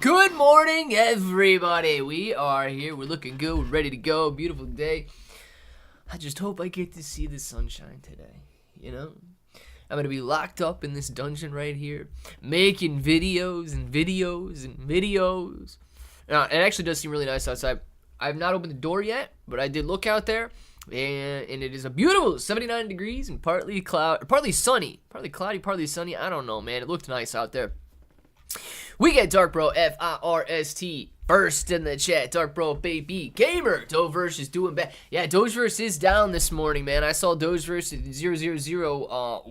Good morning, everybody. We are here. We're looking good. We're ready to go. Beautiful day. I just hope I get to see the sunshine today. I'm going to be locked up in this dungeon right here, making videos and videos and videos. It actually does seem really nice outside. I have not opened the door yet, but I did look out there, and it is a beautiful 79 degrees and partly sunny. Partly cloudy, partly sunny. I don't know, man. It looked nice out there. We get Dark Bro First first in the chat. Dark Bro baby gamer. Dogeverse is doing bad. Yeah, Dogeverse is down this morning, man. I saw Dogeverse at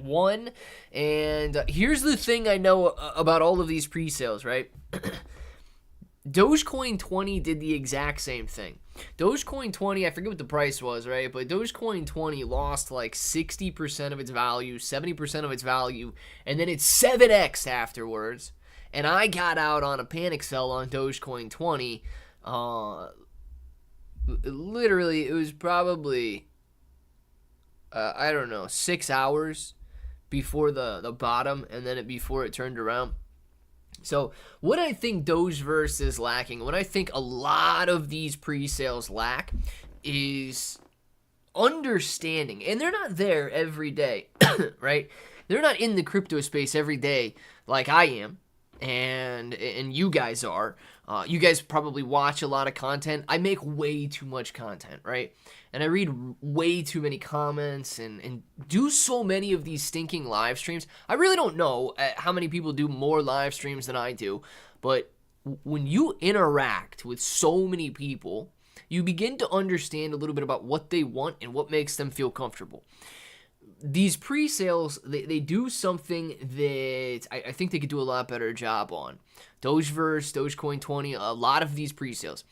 0001. And here's the thing I know about all of these pre-sales, right? Dogecoin 20 did the exact same thing. Dogecoin 20, I forget what the price was, right? But Dogecoin 20 lost like 60% of its value, 70% of its value, and then it 7x afterwards. And I got out on a panic sell on Dogecoin 20. Literally, it was probably, 6 hours before the bottom, and then before it turned around. So what I think Dogeverse is lacking, what I think a lot of these pre-sales lack, is understanding. And they're not there every day, right? They're not in the crypto space every day like I am. And you guys are. You guys probably watch a lot of content. I make way too much content, right? And I read way too many comments and do so many of these stinking live streams. I really don't know how many people do more live streams than I do, but when you interact with so many people, you begin to understand a little bit about what they want and what makes them feel comfortable. These pre-sales, they do something that I think they could do a lot better job on. Dogeverse, Dogecoin 20, a lot of these pre-sales.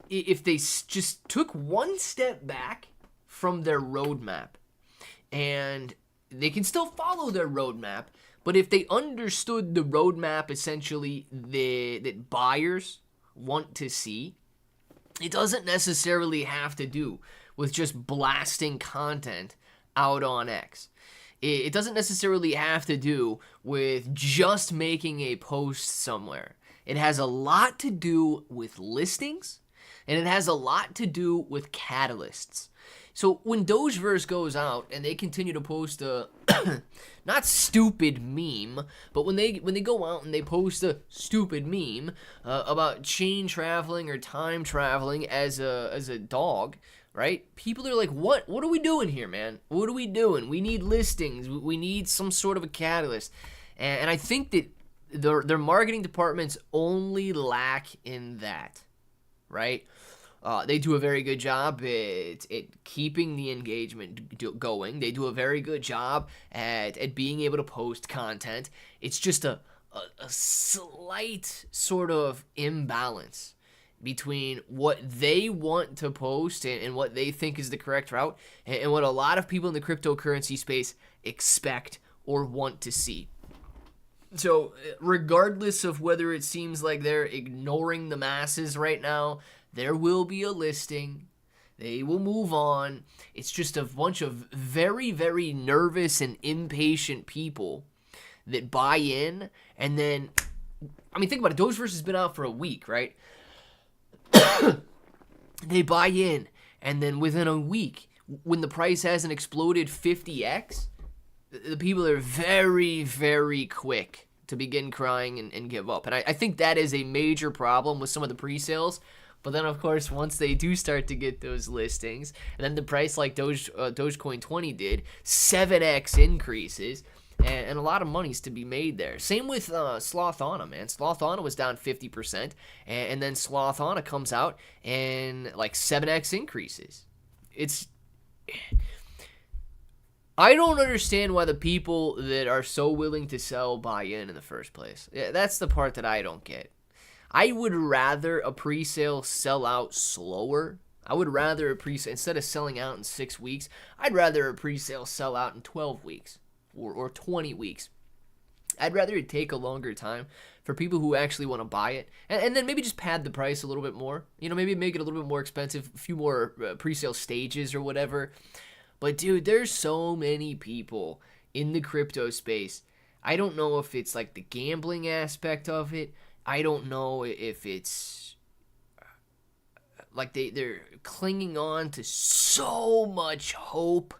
If they just took one step back from their roadmap, and they can still follow their roadmap, but if they understood the roadmap essentially that buyers want to see, it doesn't necessarily have to do with just blasting content out on X. It doesn't necessarily have to do with just making a post somewhere. It has a lot to do with listings, and it has a lot to do with catalysts. So when Dogeverse goes out and they continue to post a not stupid meme, but when they go out and they post a stupid meme about chain traveling or time traveling as a dog, right? People are like, what are we doing here, man? What are we doing? We need listings. We need some sort of a catalyst. And I think that their marketing departments only lack in that, right? They do a very good job at keeping the engagement going. They do a very good job at being able to post content. It's just a slight sort of imbalance between what they want to post and what they think is the correct route and what a lot of people in the cryptocurrency space expect or want to see. So regardless of whether it seems like they're ignoring the masses right now, there will be a listing. They will move on. It's just a bunch of very, very nervous and impatient people that buy in. And then, think about it. Dogeverse has been out for a week, right? They buy in, and then within a week, when the price hasn't exploded 50x, the people are very, very quick to begin crying and give up. And I think that is a major problem with some of the pre-sales. But then, of course, once they do start to get those listings, and then the price like Dogecoin 20 did, 7x increases, and a lot of money's to be made there. Same with Slothana, man. Slothana was down 50%, and then Slothana comes out and like 7x increases. I don't understand why the people that are so willing to sell buy in the first place. Yeah, that's the part that I don't get. I would rather a pre-sale sell out slower. I would rather a pre-sale, instead of selling out in 6 weeks, I'd rather a pre-sale sell out in 12 weeks or 20 weeks. I'd rather it take a longer time for people who actually want to buy it, and then maybe just pad the price a little bit more. Maybe make it a little bit more expensive, a few more pre-sale stages or whatever. But dude, there's so many people in the crypto space. I don't know if it's like the gambling aspect of it. I don't know if it's like they're clinging on to so much hope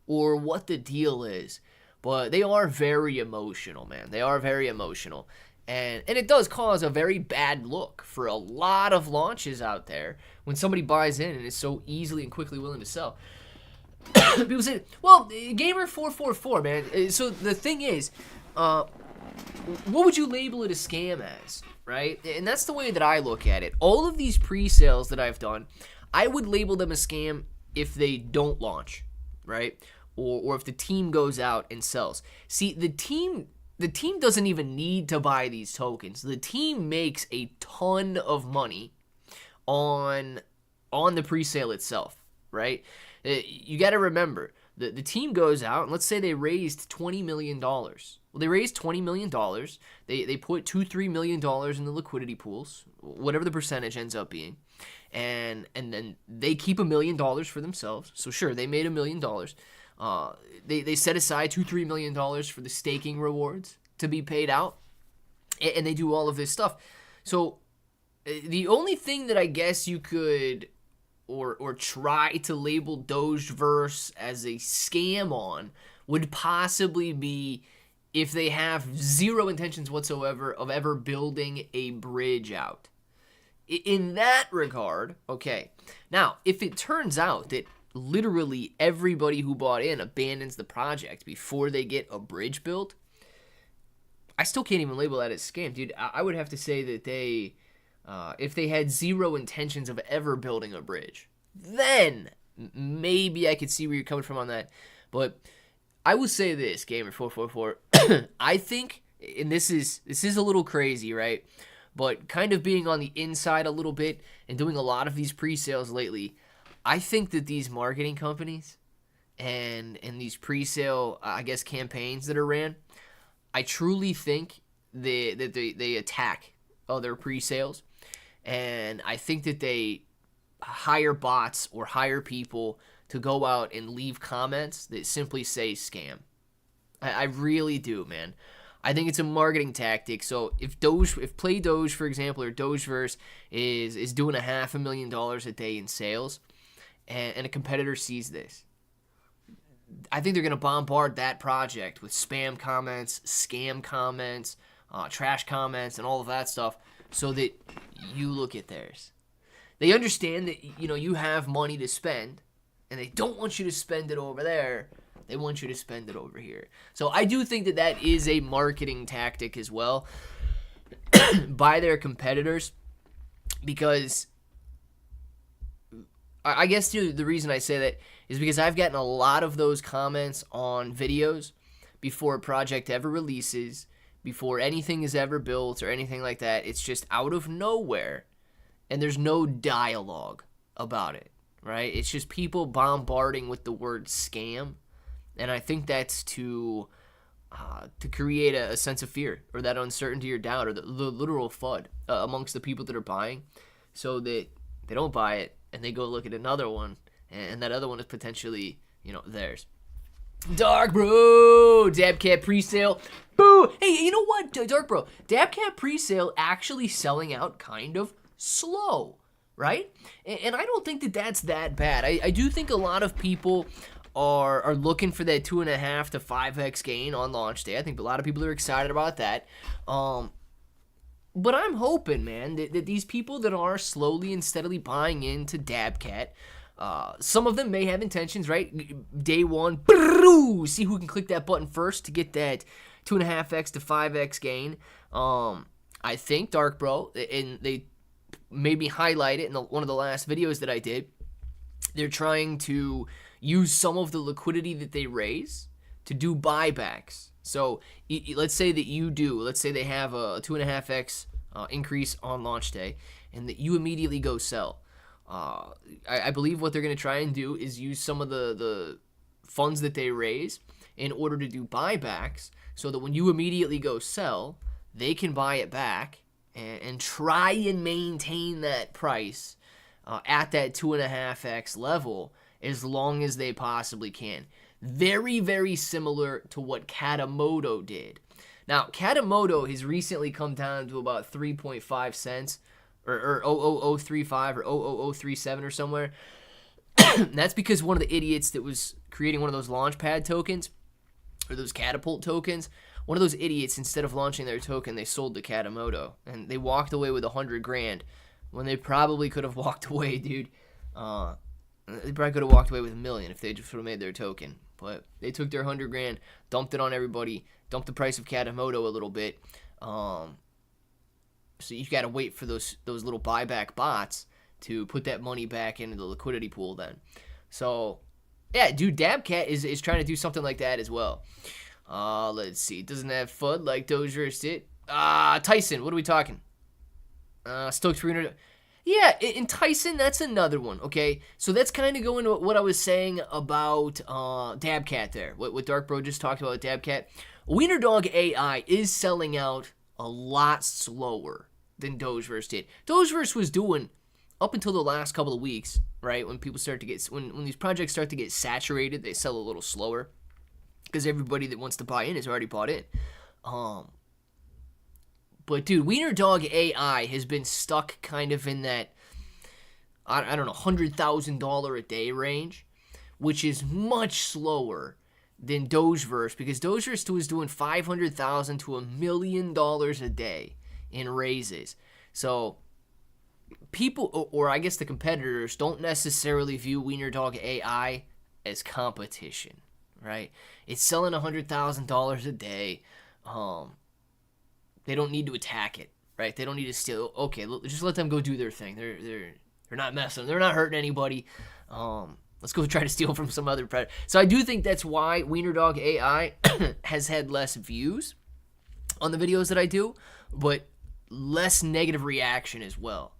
or what the deal is. But they are very emotional, man. They are very emotional. And it does cause a very bad look for a lot of launches out there when somebody buys in and is so easily and quickly willing to sell. People say, well, Gamer444, man. So the thing is, what would you label it a scam as, right? And that's the way that I look at it. All of these pre-sales that I've done, I would label them a scam if they don't launch, right? Or if the team goes out and sells. See, the team doesn't even need to buy these tokens. The team makes a ton of money on the presale itself, right? You got to remember, the team goes out, and let's say they raised $20 million. Well, they raised $20 million. They put $2-3 million in the liquidity pools, whatever the percentage ends up being. And then they keep $1 million for themselves. So sure, they made $1 million. They set aside $2-3 million for the staking rewards to be paid out, and they do all of this stuff. So the only thing that I guess you could or try to label Dogeverse as a scam on would possibly be if they have zero intentions whatsoever of ever building a bridge out. In that regard, okay. Now, if it turns out that literally everybody who bought in abandons the project before they get a bridge built, I still can't even label that as scam, dude. I would have to say that they, if they had zero intentions of ever building a bridge, then maybe I could see where you're coming from on that. But I will say this, Gamer444, I think, and this is a little crazy, right? But kind of being on the inside a little bit and doing a lot of these pre-sales lately, I think that these marketing companies and these pre-sale, I guess, campaigns that are ran, I truly think that they attack other pre-sales, and I think that they hire bots or hire people to go out and leave comments that simply say scam. I really do, man. I think it's a marketing tactic. So if Play Doge, for example, or Dogeverse is doing $500,000 a day in sales, and a competitor sees this, I think they're going to bombard that project with spam comments, scam comments, trash comments, and all of that stuff so that you look at theirs. They understand that, you have money to spend, and they don't want you to spend it over there. They want you to spend it over here. So I do think that is a marketing tactic as well by their competitors, because I guess the reason I say that is because I've gotten a lot of those comments on videos before a project ever releases, before anything is ever built or anything like that. It's just out of nowhere, and there's no dialogue about it, right? It's just people bombarding with the word scam, and I think that's to create a sense of fear or that uncertainty or doubt or the literal FUD amongst the people that are buying, so that they don't buy it and they go look at another one, and that other one is potentially, theirs. Dark Bro, Dabcat presale. Boo! Hey, you know what, Dark Bro? Dabcat presale actually selling out kind of slow, right? And I don't think that that's that bad. I do think a lot of people are looking for that 2.5 to 5x gain on launch day. I think a lot of people are excited about that. But I'm hoping, man, that these people that are slowly and steadily buying into Dabcat, some of them may have intentions, right? Day one, see who can click that button first to get that 2.5x to 5x gain. I think, Dark Bro, and they maybe highlight it in one of the last videos that I did, they're trying to use some of the liquidity that they raise to do buybacks. So let's say that let's say they have a 2.5x increase on launch day, and that you immediately go sell. I believe what they're going to try and do is use some of the funds that they raise in order to do buybacks, so that when you immediately go sell, they can buy it back and try and maintain that price at that 2.5x level as long as they possibly can. Very, very similar to what Katamoto did. Now, Katamoto has recently come down to about 3.5 cents or 0.0035 or 0.0037 or somewhere. That's because one of the idiots that was creating one of those launchpad tokens or those catapult tokens, one of those idiots, instead of launching their token, they sold the Katamoto and they walked away with $100 grand when they probably could have walked away, dude. They probably could have walked away with $1 million if they just would have made their token. But they took their $100 grand, dumped it on everybody, dumped the price of Katamoto a little bit. So you got to wait for those little buyback bots to put that money back into the liquidity pool then. So, yeah, dude, Dabcat is trying to do something like that as well. Let's see. It doesn't have FUD like Dogeverse did. Tyson, what are we talking? Stokes 300. Yeah, in Tyson, that's another one, okay? So that's kind of going to what I was saying about Dabcat there, what Dark Bro just talked about with Dabcat. WienerDog AI is selling out a lot slower than Dogeverse did. Dogeverse was doing, up until the last couple of weeks, right, when people start to get, when these projects start to get saturated, they sell a little slower because everybody that wants to buy in has already bought in. But, dude, WienerDog AI has been stuck kind of in that, I don't know, $100,000 a day range, which is much slower than Dogeverse, because Dogeverse was doing $500,000 to $1 million a day in raises. So people, or I guess the competitors, don't necessarily view WienerDog AI as competition, right? It's selling $100,000 a day. They don't need to attack it, right? They don't need to steal. Okay, just let them go do their thing. They're not messing. They're not hurting anybody. Let's go try to steal from some other predator. So I do think that's why WienerDog AI has had less views on the videos that I do, but less negative reaction as well.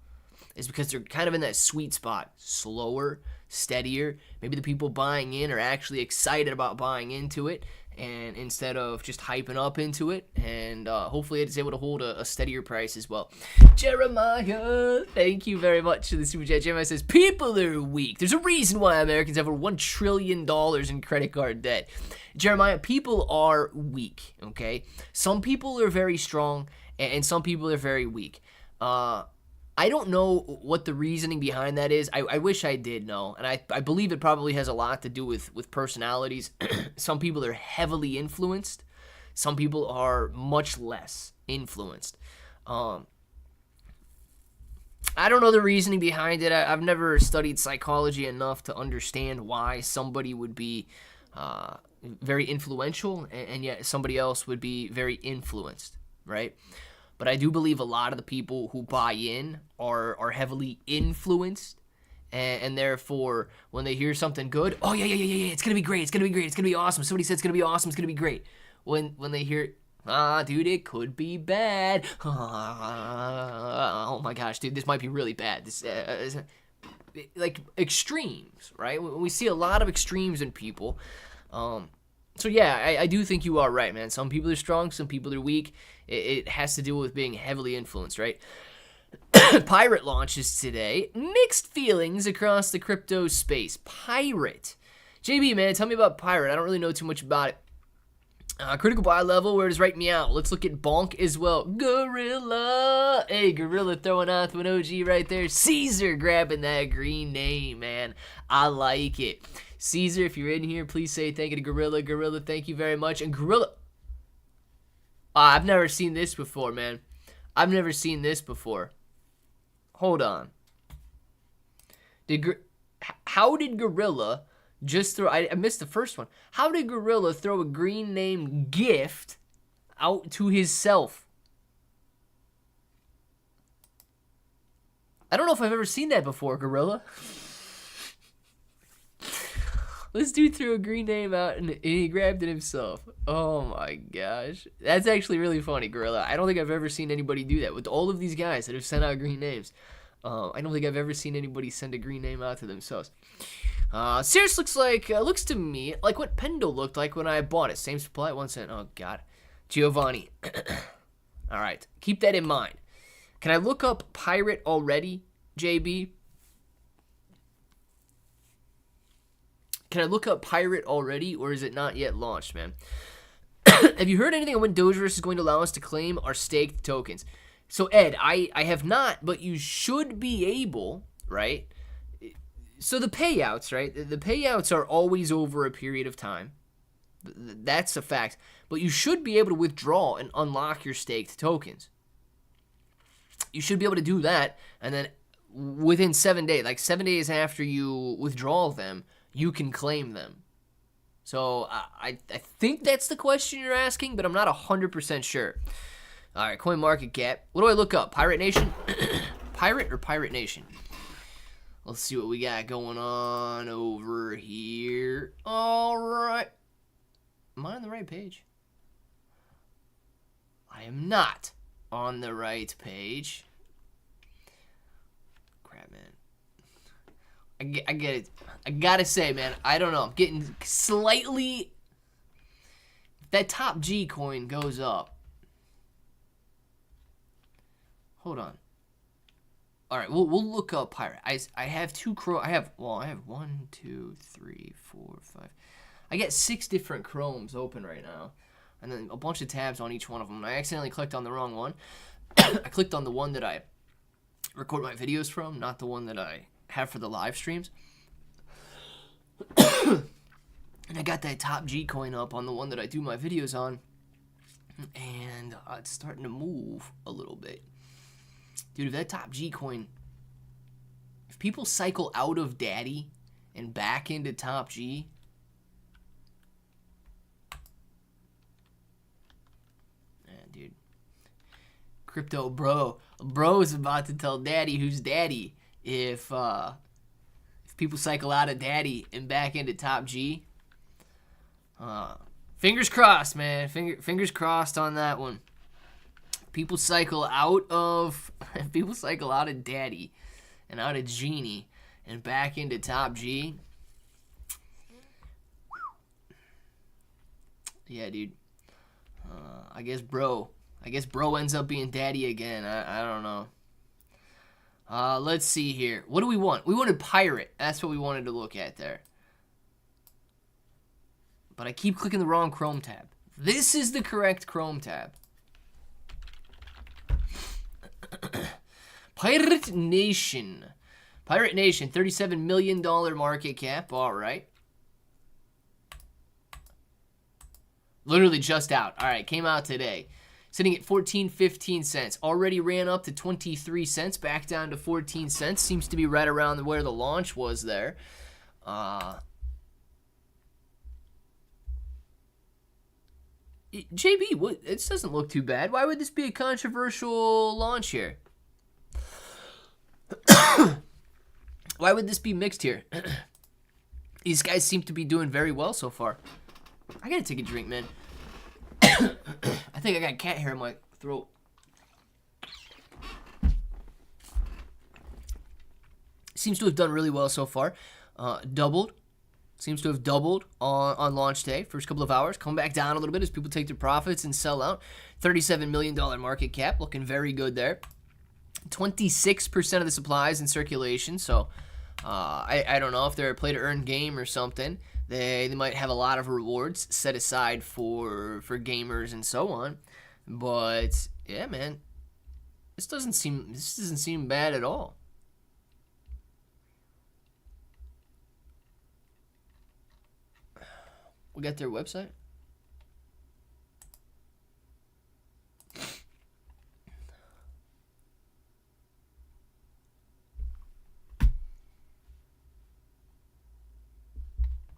It's because they're kind of in that sweet spot, slower, steadier. Maybe the people buying in are actually excited about buying into it, and instead of just hyping up into it, and hopefully it's able to hold a steadier price as well. Jeremiah, thank you very much for the super chat. Jeremiah says, people are weak. There's a reason why Americans have over $1 trillion in credit card debt. Jeremiah, people are weak, okay? Some people are very strong, and some people are very weak. I don't know what the reasoning behind that is. I wish I did know, and I believe it probably has a lot to do with personalities. Some people are heavily influenced. Some people are much less influenced. I don't know the reasoning behind it. I've never studied psychology enough to understand why somebody would be very influential and yet somebody else would be very influenced, right? But I do believe a lot of the people who buy in are heavily influenced, and therefore, when they hear something good, oh, yeah, it's going to be great, it's going to be great, it's going to be awesome. Somebody said it's going to be awesome, it's going to be great. When they hear, dude, it could be bad. Oh, my gosh, dude, this might be really bad. This, like, extremes, right? We see a lot of extremes in people. So, yeah, I do think you are right, man. Some people are strong, some people are weak. It has to do with being heavily influenced, right? Pirate launches today. Mixed feelings across the crypto space. Pirate. JB, man, tell me about Pirate. I don't really know too much about it. Critical buy level, where does right meow? Let's look at Bonk as well. Gorilla. Hey, Gorilla throwing out to an OG right there. Caesar grabbing that green name, man. I like it. Caesar, if you're in here, please say thank you to Gorilla. Gorilla, thank you very much. And Gorilla, I've never seen this before, man. I've never seen this before. Hold on. How did Gorilla just throw... I missed the first one. How did Gorilla throw a green name gift out to himself? I don't know if I've ever seen that before, Gorilla. This dude threw a green name out and he grabbed it himself. Oh my gosh. That's actually really funny, Gorilla. I don't think I've ever seen anybody do that. With all of these guys that have sent out green names, I don't think I've ever seen anybody send a green name out to themselves. Cirrus looks to me like what Pendle looked like when I bought it. Same supply, 1 cent. Oh god. Giovanni. Alright, keep that in mind. Can I look up Pirate already, JB? Can I look up Pirate already, or is it not yet launched, man? Have you heard anything on when Dogeverse is going to allow us to claim our staked tokens? So, Ed, I have not, but you should be able, right? So the payouts, right? The payouts are always over a period of time. That's a fact. But you should be able to withdraw and unlock your staked tokens. You should be able to do that, and then within 7 days, like 7 days after you withdraw them, you can claim them. So I think that's the question you're asking, but I'm not 100% sure. All right, CoinMarketCap. What do I look up? Pirate Nation? Pirate or Pirate Nation? Let's see what we got going on over here. All right. Am I on the right page? I am not on the right page. Crap, man. I get it. I gotta say, man, I don't know. I'm getting slightly... If that top G coin goes up... Hold on. All right, we'll look up Pirate. I have two Chrome. I have 1, 2, 3, 4, 5. I get 6 different Chromes open right now, and then a bunch of tabs on each one of them. I accidentally clicked on the wrong one. I clicked on the one that I record my videos from, not the one that I have for the live streams. And I got that top G coin up on the one that I do my videos on, and it's starting to move a little bit. Dude, if that top G coin, if people cycle out of Daddy and back into top G, man, dude, crypto bro is about to tell Daddy who's Daddy if people cycle out of Daddy and back into top G. Fingers crossed, man. Fingers crossed on that one. People cycle out of Daddy and out of Genie and back into top G. Yeah, dude. I guess bro ends up being Daddy again. I don't know. Let's see here. What do we want? We wanted Pirate. That's what we wanted to look at there. But I keep clicking the wrong Chrome tab. This is the correct Chrome tab. Pirate Nation, $37 million market cap. All right. Literally just out. All right, came out today. Sitting at 15 cents. Already ran up to 23 cents, back down to 14 cents. Seems to be right around where the launch was there. JB, it doesn't look too bad. Why would this be a controversial launch here? Why would this be mixed here? These guys seem to be doing very well so far. I gotta take a drink, man. I think I got cat hair in my throat. Seems to have done really well so far. Doubled. Seems to have doubled on launch day. First couple of hours. Come back down a little bit as people take their profits and sell out. $37 million market cap. Looking very good there. 26% of the supply is in circulation. So I don't know if they're a play to earn game or something. They might have a lot of rewards set aside for gamers and so on. But yeah, man. This doesn't seem bad at all. We got their website.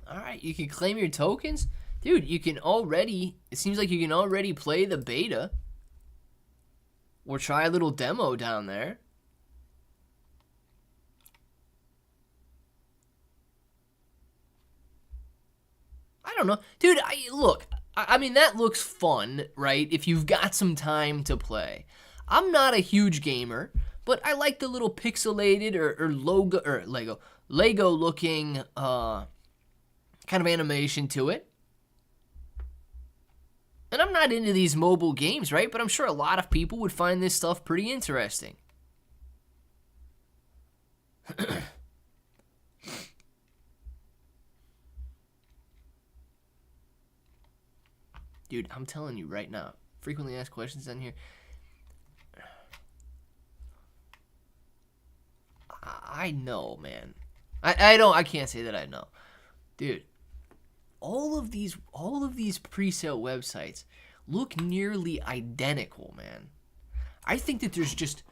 All right, you can claim your tokens. Dude, you can already, it seems like you can already play the beta. Or try a little demo down there. I don't know. Dude, I mean, that looks fun, right? If you've got some time to play. I'm not a huge gamer, but I like the little pixelated or Lego looking kind of animation to it. And I'm not into these mobile games, right? But I'm sure a lot of people would find this stuff pretty interesting. Dude, I'm telling you right now. Frequently asked questions on here. I know, man. I can't say that I know. Dude, all of these pre-sale websites look nearly identical, man. I think that there's just,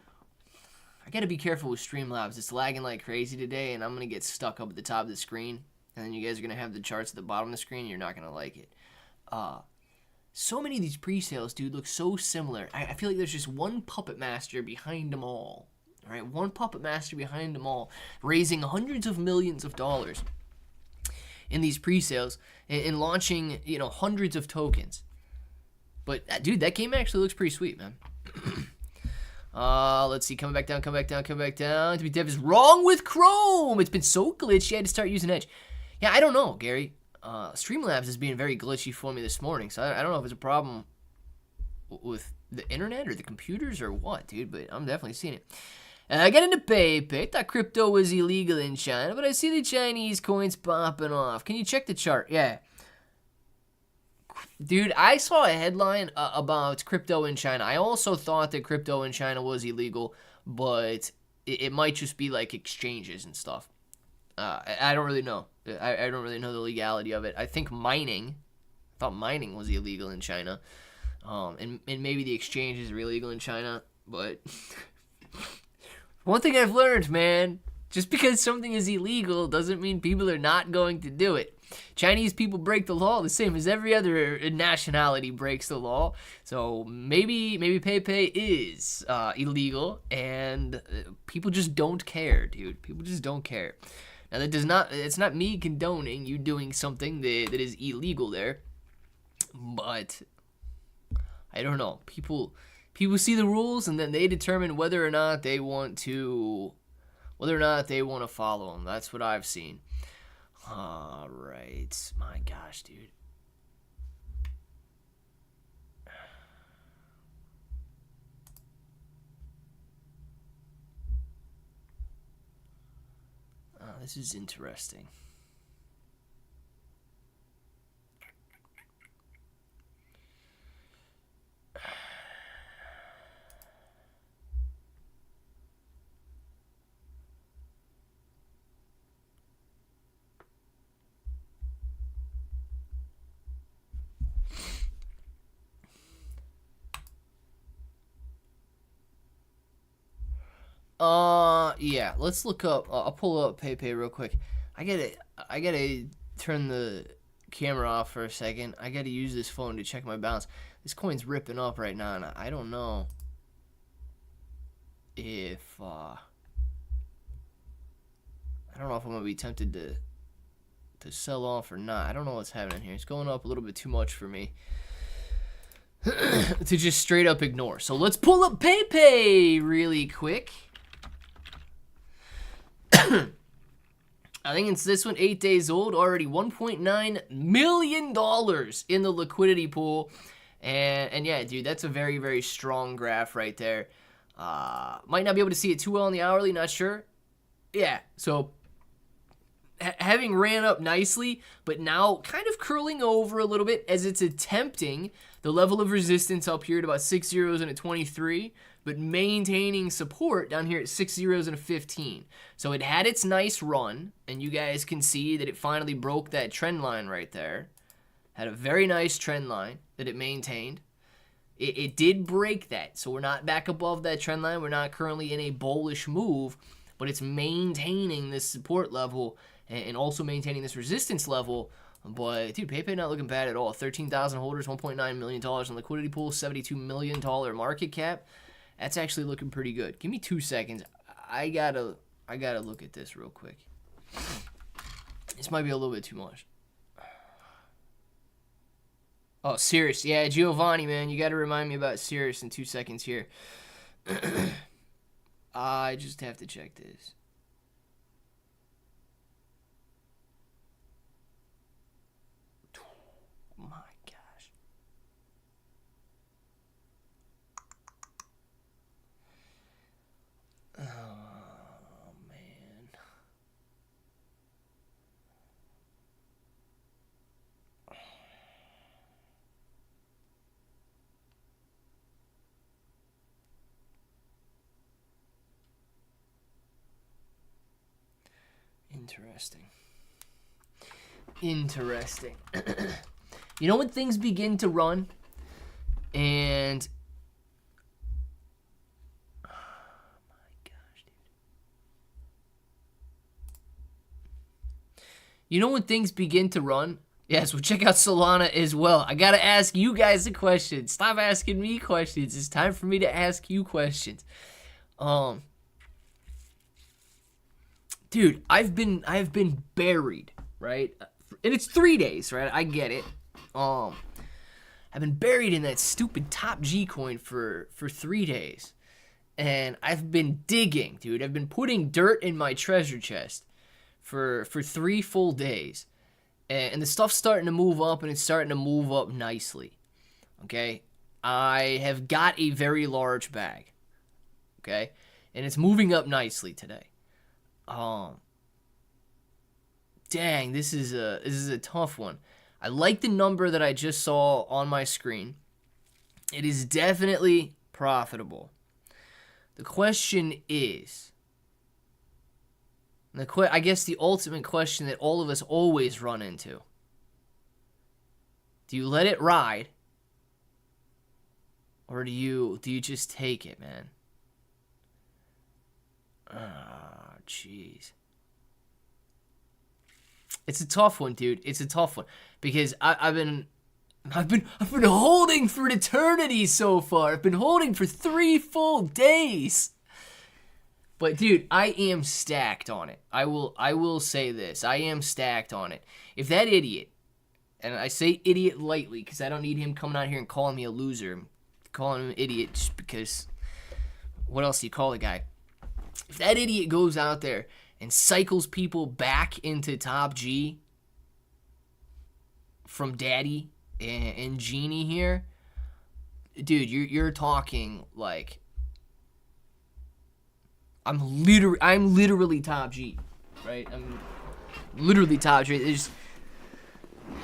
I gotta be careful with Streamlabs. It's lagging like crazy today, and I'm gonna get stuck up at the top of the screen, and then you guys are gonna have the charts at the bottom of the screen, and you're not gonna like it. So many of these pre-sales, dude, look so similar. I feel like there's just one puppet master behind them all. All right, one puppet master behind them all, raising hundreds of millions of dollars in these pre-sales and launching, hundreds of tokens. But dude, that game actually looks pretty sweet, man. Let's see, coming back down. To be dev is wrong with Chrome. It's been so glitchy, I had to start using Edge. Yeah, I don't know, Gary. Streamlabs is being very glitchy for me this morning, so I don't know if it's a problem with the internet or the computers or what, dude, but I'm definitely seeing it. I got into PayPay. I thought crypto was illegal in China, but I see the Chinese coins popping off. Can you check the chart? Yeah. Dude, I saw a headline about crypto in China. I also thought that crypto in China was illegal, but it might just be like exchanges and stuff. I don't really know. I don't really know the legality of it. I think mining. I thought mining was illegal in China. And maybe the exchanges are illegal in China, but one thing I've learned, man, just because something is illegal doesn't mean people are not going to do it. Chinese people break the law the same as every other nationality breaks the law. So maybe PayPay is illegal, and people just don't care, dude. People just don't care. Now it's not me condoning you doing something that is illegal there, but I don't know. People see the rules, and then they determine whether or not they want to follow them. That's what I've seen. All right. My gosh, dude. This is interesting. Yeah, let's look up, I'll pull up PayPay real quick. I gotta turn the camera off for a second. I gotta use this phone to check my balance. This coin's ripping up right now, and I don't know if, I don't know if I'm gonna be tempted to sell off or not. I don't know what's happening here. It's going up a little bit too much for me to just straight up ignore. So let's pull up PayPay really quick. I think it's this one, 8 days old, already $1.9 million in the liquidity pool. And yeah, dude, that's a very, very strong graph right there. Might not be able to see it too well on the hourly, not sure. Yeah, so having ran up nicely, but now kind of curling over a little bit as it's attempting the level of resistance up here at about 6 zeros and a 23, but maintaining support down here at 6 zeros and a 15. So it had its nice run, and you guys can see that it finally broke that trend line right there. Had a very nice trend line that it maintained. It did break that, so we're not back above that trend line. We're not currently in a bullish move, but it's maintaining this support level and also maintaining this resistance level. But, dude, PayPay not looking bad at all. 13,000 holders, $1.9 million in liquidity pool, $72 million market cap. That's actually looking pretty good. Give me 2 seconds. I gotta look at this real quick. This might be a little bit too much. Oh, Cirrus. Yeah, Giovanni, man. You gotta remind me about Cirrus in 2 seconds here. I just have to check this. My gosh. Oh, man. Interesting. You know when things begin to run and oh my gosh, dude. You know when things begin to run? Yes, well check out Solana as well. I gotta ask you guys a question. Stop asking me questions. It's time for me to ask you questions. Dude, I've been buried, right? And it's 3 days, right? I get it. I've been buried in that stupid top G coin for 3 days. And I've been digging, dude. I've been putting dirt in my treasure chest for 3 full days. And the stuff's starting to move up, and it's starting to move up nicely. Okay? I have got a very large bag. Okay? And it's moving up nicely today. Dang, this is a tough one. I like the number that I just saw on my screen. It is definitely profitable. The question is, I guess the ultimate question that all of us always run into. Do you let it ride? Or do you just take it, man? Ah, jeez. It's a tough one, dude. It's a tough one because I've been holding for an eternity so far. I've been holding for 3 full days. But dude, I am stacked on it. I will say this. I am stacked on it. If that idiot, and I say idiot lightly because I don't need him coming out here and calling me a loser. I'm calling him an idiot just because what else do you call the guy? If that idiot goes out there and cycles people back into top G from Daddy and Genie here, dude, you're talking like I'm literally top G, right? I'm literally top G.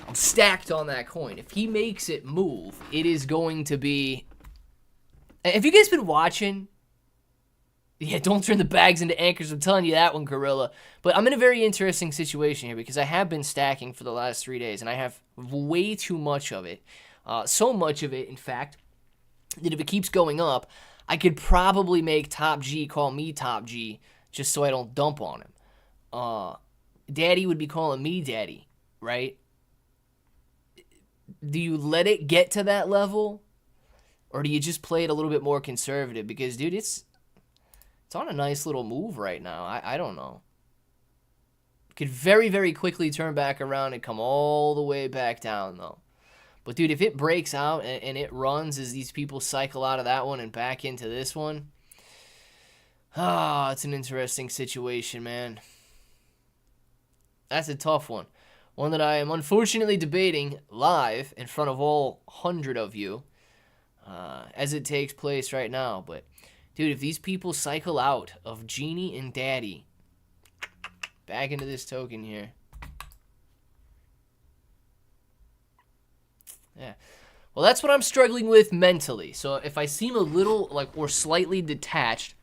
I'm stacked on that coin. If he makes it move, it is going to be. Have you guys been watching? Yeah, don't turn the bags into anchors. I'm telling you that one, Gorilla. But I'm in a very interesting situation here because I have been stacking for the last 3 days, and I have way too much of it. So much of it, in fact, that if it keeps going up, I could probably make Top G call me Top G just so I don't dump on him. Daddy would be calling me Daddy, right? Do you let it get to that level? Or do you just play it a little bit more conservative? Because, dude, it's on a nice little move right now. I don't know. Could very, very quickly turn back around and come all the way back down, though. But, dude, if it breaks out and it runs as these people cycle out of that one and back into this one, it's an interesting situation, man. That's a tough one. One that I am unfortunately debating live in front of all 100 of you as it takes place right now. But, dude, if these people cycle out of Genie and Daddy back into this token here. Yeah. Well, that's what I'm struggling with mentally. So if I seem a little or slightly detached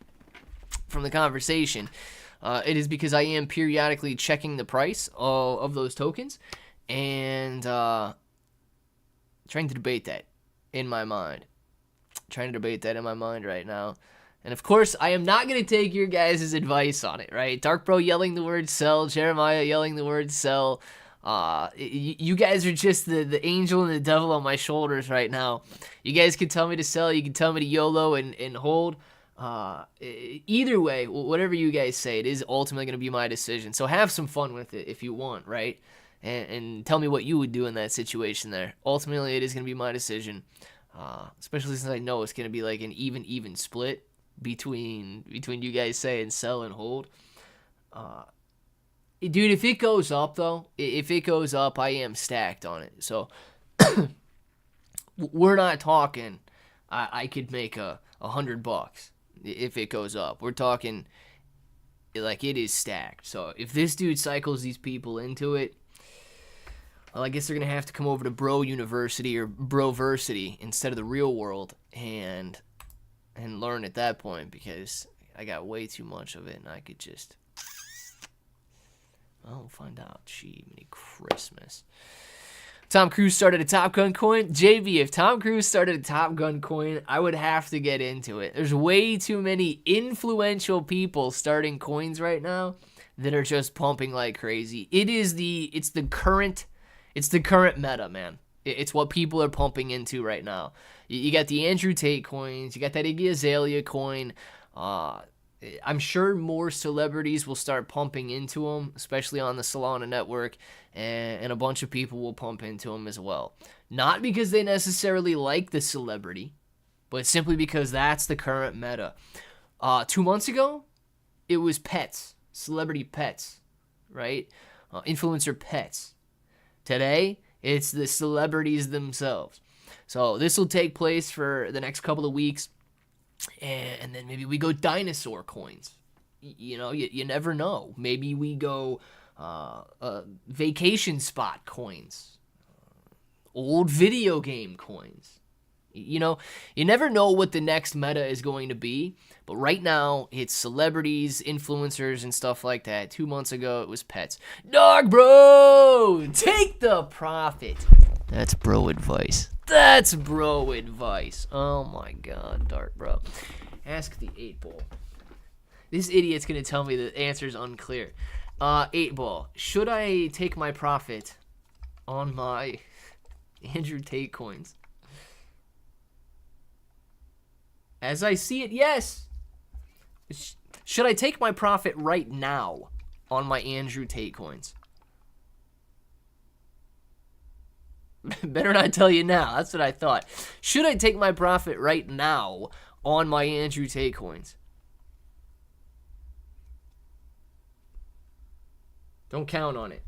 from the conversation, it is because I am periodically checking the price of those tokens and trying to debate that in my mind. Trying to debate that in my mind right now. And of course, I am not going to take your guys' advice on it, right? Dark Bro yelling the word sell, Jeremiah yelling the word sell. You guys are just the angel and the devil on my shoulders right now. You guys can tell me to sell, you can tell me to YOLO and hold. Either way, whatever you guys say, it is ultimately going to be my decision. So have some fun with it if you want, right? And tell me what you would do in that situation there. Ultimately, it is going to be my decision. Especially since I know it's going to be like an even split between you guys saying sell and hold. Dude, if it goes up, though, I am stacked on it. So, we're not talking I could make $100 if it goes up. We're talking, like, it is stacked. So, if this dude cycles these people into it, well, I guess they're going to have to come over to Bro University or Broversity instead of the real world and learn at that point because I got way too much of it and I could just... Well, we'll find out. Gee, many Christmas. Tom Cruise started a Top Gun coin. JV, if Tom Cruise started a Top Gun coin, I would have to get into it. There's way too many influential people starting coins right now that are just pumping like crazy. It's the current meta, man. It's what people are pumping into right now. You got the Andrew Tate coins. You got that Iggy Azalea coin. I'm sure more celebrities will start pumping into them, especially on the Solana network, and a bunch of people will pump into them as well. Not because they necessarily like the celebrity, but simply because that's the current meta. 2 months ago, it was pets, celebrity pets, right? Influencer pets. Today, it's the celebrities themselves. So this will take place for the next couple of weeks. And then maybe we go dinosaur coins. You never know. Maybe we go vacation spot coins. Old video game coins. You never know what the next meta is going to be. But right now, it's celebrities, influencers, and stuff like that. 2 months ago, it was pets. Dog bro! Take the profit. That's bro advice. That's bro advice. Oh my god, Dark Bro. Ask the 8-ball. This idiot's going to tell me the answer's unclear. 8-ball. Should I take my profit on my Andrew Tate coins? As I see it, yes. Should I take my profit right now on my Andrew Tate coins? Better not tell you now. That's what I thought. Should I take my profit right now on my Andrew Tate coins? Don't count on it.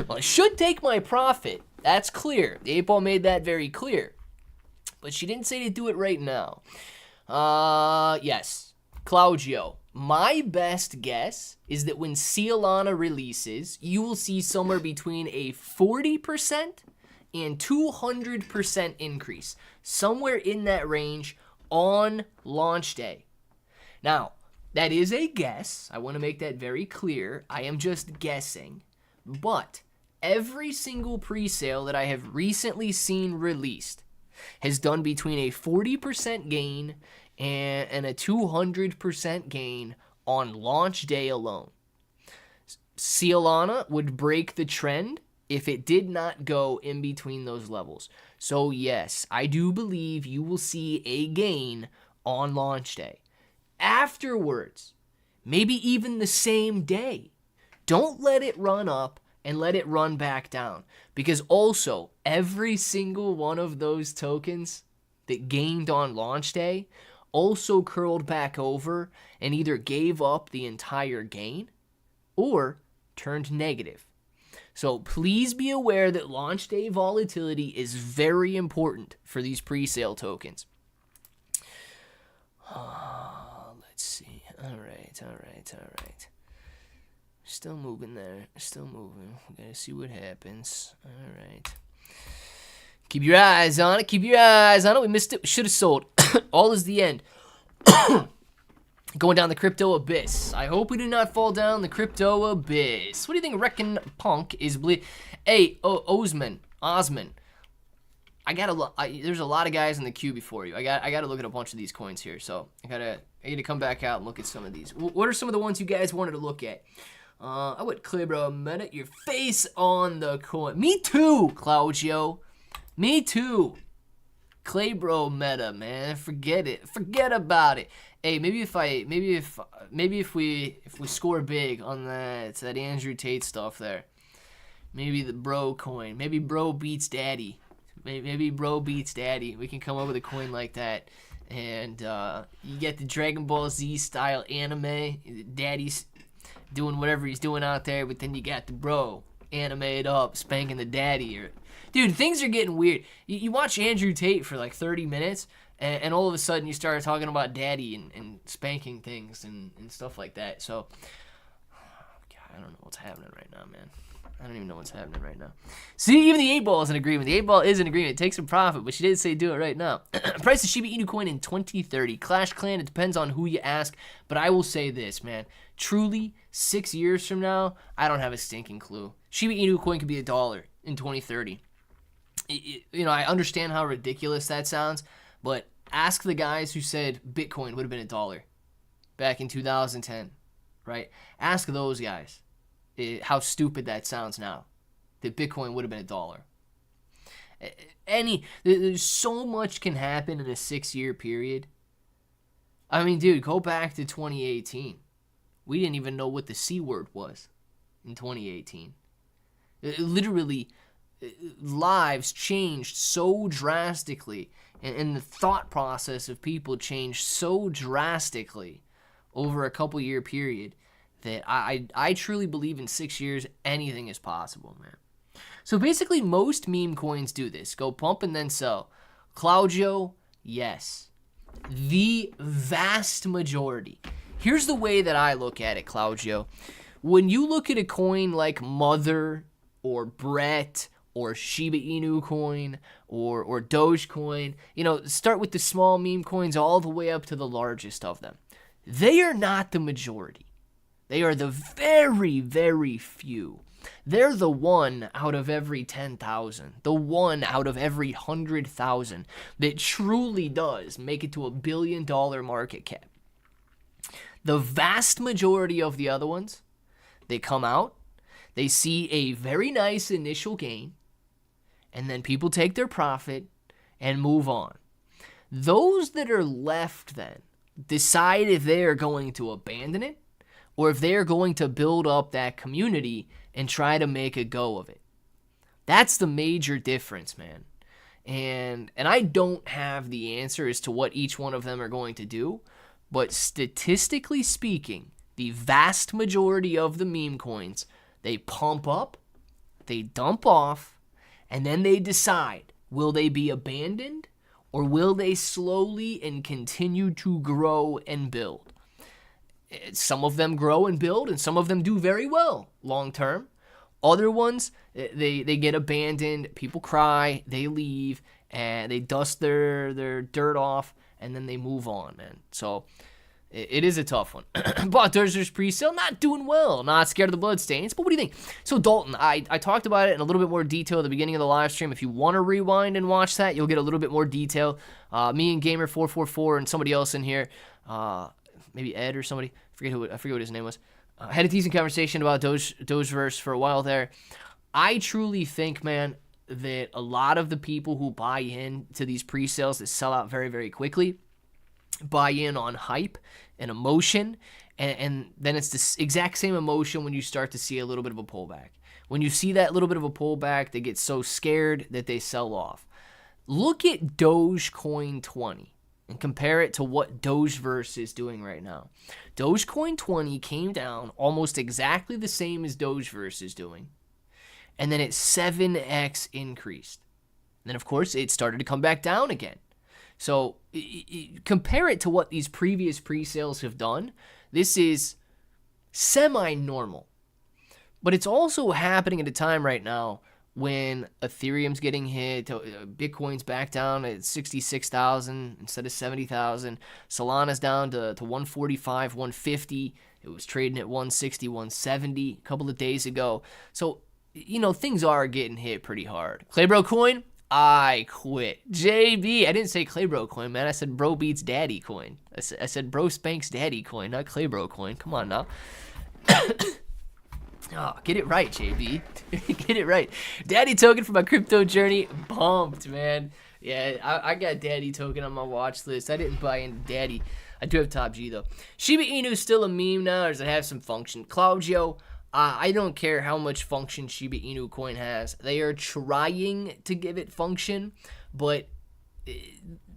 Well, I should take my profit. That's clear. The 8-ball made that very clear. But she didn't say to do it right now. Yes. Claudio. My best guess is that when Solana releases, you will see somewhere between a 40% and 200% increase. Somewhere in that range on launch day. Now, that is a guess. I want to make that very clear. I am just guessing. But every single pre-sale that I have recently seen released has done between a 40% gain and a 200% gain on launch day alone. Solana would break the trend if it did not go in between those levels. So yes, I do believe you will see a gain on launch day. Afterwards, maybe even the same day, don't let it run up and let it run back down. Because also, every single one of those tokens that gained on launch day also curled back over and either gave up the entire gain or turned negative. So please be aware that launch day volatility is very important for these pre-sale tokens. Let's see. All right. Still moving there. Still moving. We gotta see what happens. All right. Keep your eyes on it. We missed it. We should have sold. All is the end. Going down the crypto abyss. I hope we do not fall down the crypto abyss. What do you think Reckon Punk is Hey, Osman. There's a lot of guys in the queue before you. I got to look at a bunch of these coins here. So I need to come back out and look at some of these. What are some of the ones you guys wanted to look at? I would clear bro a minute. Your face on the coin. Me too, Claudio. Me too. Clay bro meta, man. Forget it. Forget about it. Hey, maybe if we score big on that Andrew Tate stuff there. Maybe the bro coin. Maybe bro beats daddy. Maybe bro beats daddy. We can come up with a coin like that. And you get the Dragon Ball Z style anime. Daddy's doing whatever he's doing out there, but then you got the bro animated up, spanking the daddy. Dude, things are getting weird. You watch Andrew Tate for like 30 minutes, and all of a sudden you start talking about daddy and spanking things and stuff like that. So, God, I don't know what's happening right now, man. I don't even know what's happening right now. See, even the 8 Ball is in agreement. The 8 Ball is in agreement. Take some profit, but she did say do it right now. Price of Shiba Inu coin in 2030. Clash Clan, it depends on who you ask, but I will say this, man. Truly, 6 years from now, I don't have a stinking clue. Shiba Inu coin could be $1 in 2030. I understand how ridiculous that sounds, but ask the guys who said Bitcoin would have been $1 back in 2010, right? Ask those guys how stupid that sounds now, that Bitcoin would have been $1. There's so much can happen in a 6-year period. I mean, dude, go back to 2018. We didn't even know what the C word was in 2018. Literally, lives changed so drastically, and the thought process of people changed so drastically over a couple year period that I truly believe in 6 years anything is possible, man. So basically most meme coins do this. Go pump and then sell. Claudio, yes. The vast majority. Here's the way that I look at it, Claudio. When you look at a coin like Mother or Brett or Shiba Inu coin or Dogecoin, start with the small meme coins all the way up to the largest of them. They are not the majority. They are the very, very few. They're the 1 out of every 10,000, the 1 out of every 100,000 that truly does make it to $1 billion market cap. The vast majority of the other ones, they come out, they see a very nice initial gain, and then people take their profit and move on. Those that are left then decide if they are going to abandon it or if they are going to build up that community and try to make a go of it. That's the major difference, man. And I don't have the answer as to what each one of them are going to do, but statistically speaking, the vast majority of the meme coins, they pump up, they dump off, and then they decide, will they be abandoned or will they slowly and continue to grow and build? Some of them grow and build, and some of them do very well long term. Other ones, they get abandoned, people cry, they leave, and they dust their dirt off, and then they move on, man. So it is a tough one. But Thursday's pre-sale, not doing well, not scared of the bloodstains. But what do you think? So Dalton, I talked about it in a little bit more detail at the beginning of the live stream. If you want to rewind and watch that, you'll get a little bit more detail. Me and Gamer444 and somebody else in here, maybe Ed or somebody, I forget what his name was, had a decent conversation about Dogeverse for a while there. I truly think, man, that a lot of the people who buy in to these pre-sales that sell out very, very quickly buy in on hype and emotion, and then it's the exact same emotion when you start to see a little bit of a pullback. When you see that little bit of a pullback, they get so scared that they sell off. Look at Dogecoin 20 and compare it to what Dogeverse is doing right now. Dogecoin 20 came down almost exactly the same as Dogeverse is doing, and then it 7x increased. And then, of course, it started to come back down again. So compare it to what these previous pre-sales have done. This is semi-normal. But it's also happening at a time right now when Ethereum's getting hit, Bitcoin's back down at 66,000 instead of 70,000. Solana's down to 145, 150. It was trading at 160, 170 a couple of days ago. So, things are getting hit pretty hard. Claybro coin, I quit. JB, I didn't say Claybro coin, man. I said bro beats daddy coin. I said bro spanks daddy coin, not Claybro coin. Come on now. Oh, get it right, JB. Get it right. Daddy token for my crypto journey bumped, man. Yeah, I got Daddy token on my watch list. I didn't buy into Daddy. I do have Top G, though. Shiba Inu still a meme now, or does it have some function? Claudio, I don't care how much function Shiba Inu coin has. They are trying to give it function, but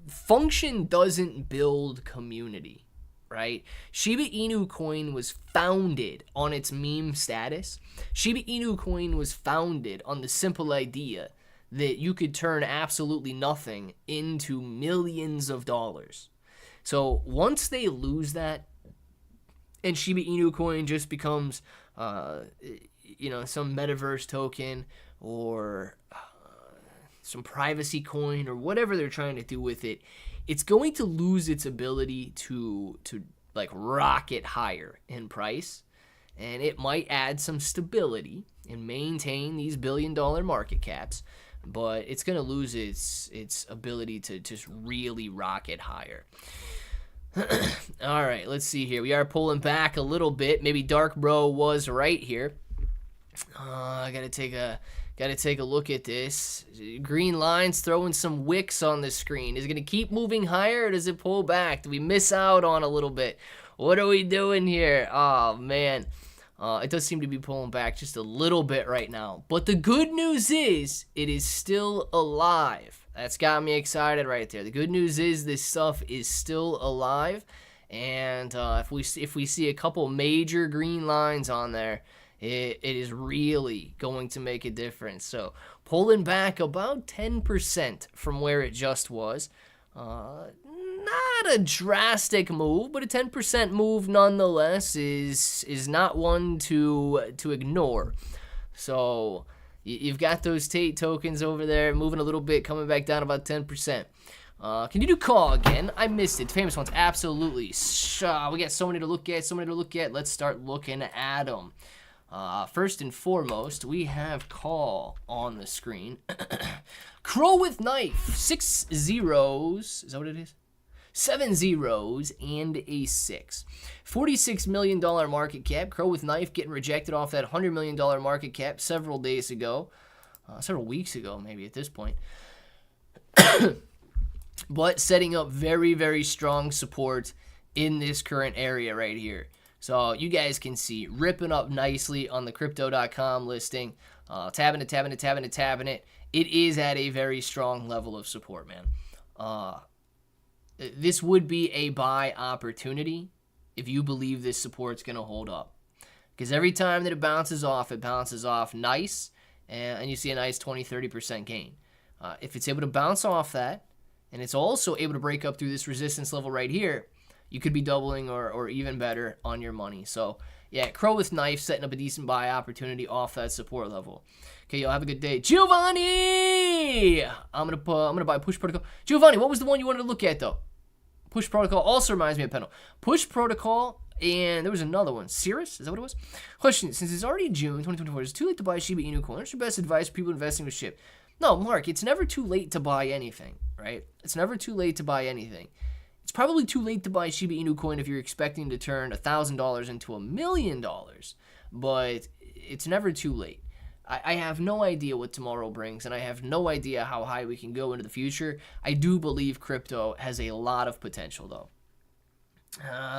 function doesn't build community. Right? Shiba Inu coin was founded on its meme status. Shiba Inu coin was founded on the simple idea that you could turn absolutely nothing into millions of dollars. So once they lose that and Shiba Inu coin just becomes some metaverse token or some privacy coin or whatever they're trying to do with it, it's going to lose its ability to like rocket higher in price, and it might add some stability and maintain these billion-dollar market caps, but it's going to lose its ability to just really rocket higher. All right, let's see here. We are pulling back a little bit. Maybe Dark Bro was right here. I gotta take a look at this. Green lines throwing some wicks on the screen. Is it gonna keep moving higher, or does it pull back? Do we miss out on a little bit? What are we doing here? Oh man, it does seem to be pulling back just a little bit right now. But the good news is it is still alive. That's got me excited right there. The good news is this stuff is still alive, and if we see a couple major green lines on there, it is really going to make a difference. So pulling back about 10% from where it just was. Not a drastic move, but a 10% move nonetheless is not one to ignore. So you've got those Tate tokens over there moving a little bit, coming back down about 10%. Can you do call again? I missed it. Famous ones, absolutely. We got so many to look at. Let's start looking at them. First and foremost, we have call on the screen. Crow with knife, 6 zeros. Is that what it is? 7 zeros and a 6. $46 million market cap. Crow with knife getting rejected off that $100 million market cap several days ago. Several weeks ago, maybe at this point. But setting up very, very strong support in this current area right here. So you guys can see ripping up nicely on the crypto.com listing. Tabbing it. It is at a very strong level of support, man. This would be a buy opportunity if you believe this support's going to hold up. Because every time that it bounces off nice, and you see a nice 20-30% gain. If it's able to bounce off that, and it's also able to break up through this resistance level right here, you could be doubling or even better on your money. So, yeah, Crow with knife setting up a decent buy opportunity off that support level. Okay, y'all have a good day. Giovanni! I'm gonna buy Push Protocol. Giovanni, what was the one you wanted to look at, though? Push Protocol also reminds me of Pendle. Push Protocol, and there was another one. Cirrus? Is that what it was? Question, since it's already June 2024, is it too late to buy Shiba Inu coin? What's your best advice for people investing with SHIB? No, Mark, it's never too late to buy anything, right? It's never too late to buy anything. It's probably too late to buy Shiba Inu coin if you're expecting to turn $1,000 into $1 million, but it's never too late. I have no idea what tomorrow brings, and I have no idea how high we can go into the future. I do believe crypto has a lot of potential, though.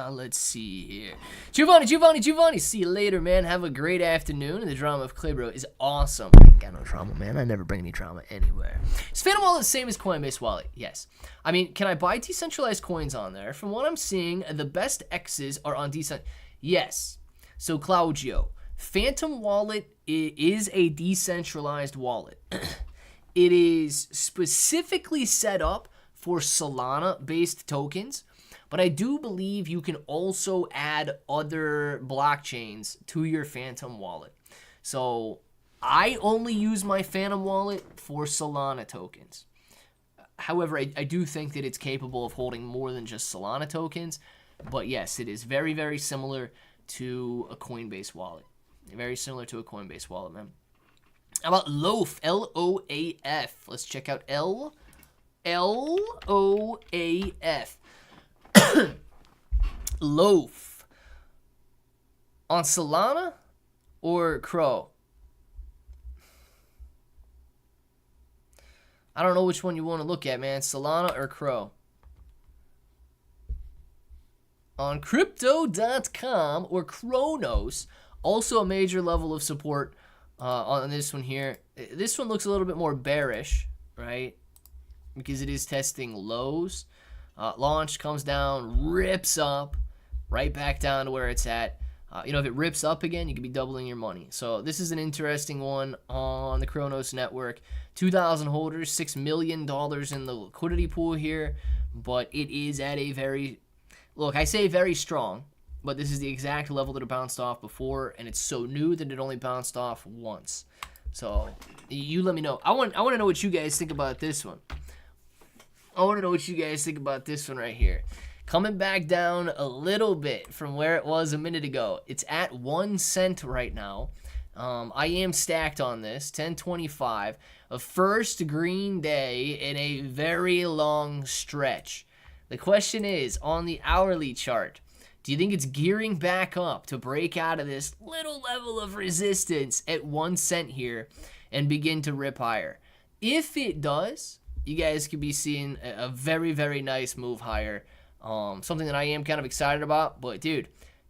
Let's see here. Giovanni, see you later, man. Have a great afternoon. And the drama of Claybro is awesome. I ain't got no drama, man. I never bring any drama anywhere. Is Phantom Wallet the same as Coinbase Wallet? Yes. I mean, can I buy decentralized coins on there? From what I'm seeing, the best X's are on decentralized. Yes. So, Claudio, Phantom Wallet is a decentralized wallet. It is specifically set up for Solana-based tokens. But I do believe you can also add other blockchains to your Phantom wallet. So I only use my Phantom wallet for Solana tokens. However, I do think that it's capable of holding more than just Solana tokens. But yes, it is very, very similar to a Coinbase wallet. Very similar to a Coinbase wallet, man. How about Loaf? L-O-A-F. Let's check out L-O-A-F. Loaf on Solana or Crow? I don't know which one you want to look at, man. Solana or Crow? On crypto.com or Kronos, also a major level of support on this one here. This one looks a little bit more bearish, right? Because it is testing lows. Launch, comes down, rips up, right back down to where it's at. If it rips up again, you could be doubling your money. So this is an interesting one on the Kronos network. 2,000 holders, $6 million in the liquidity pool here. But it is at a very, look, I say very strong, but this is the exact level that it bounced off before, and it's so new that it only bounced off once. So you let me know. I want to know what you guys think about this one. I want to know what you guys think about this one right here. Coming back down a little bit from where it was a minute ago. It's at 1 cent right now. I am stacked on this, 10.25. A first green day in a very long stretch. The question is, on the hourly chart, do you think it's gearing back up to break out of this little level of resistance at 1 cent here and begin to rip higher? If it does, you guys could be seeing a very, very nice move higher. Something that I am kind of excited about, but dude,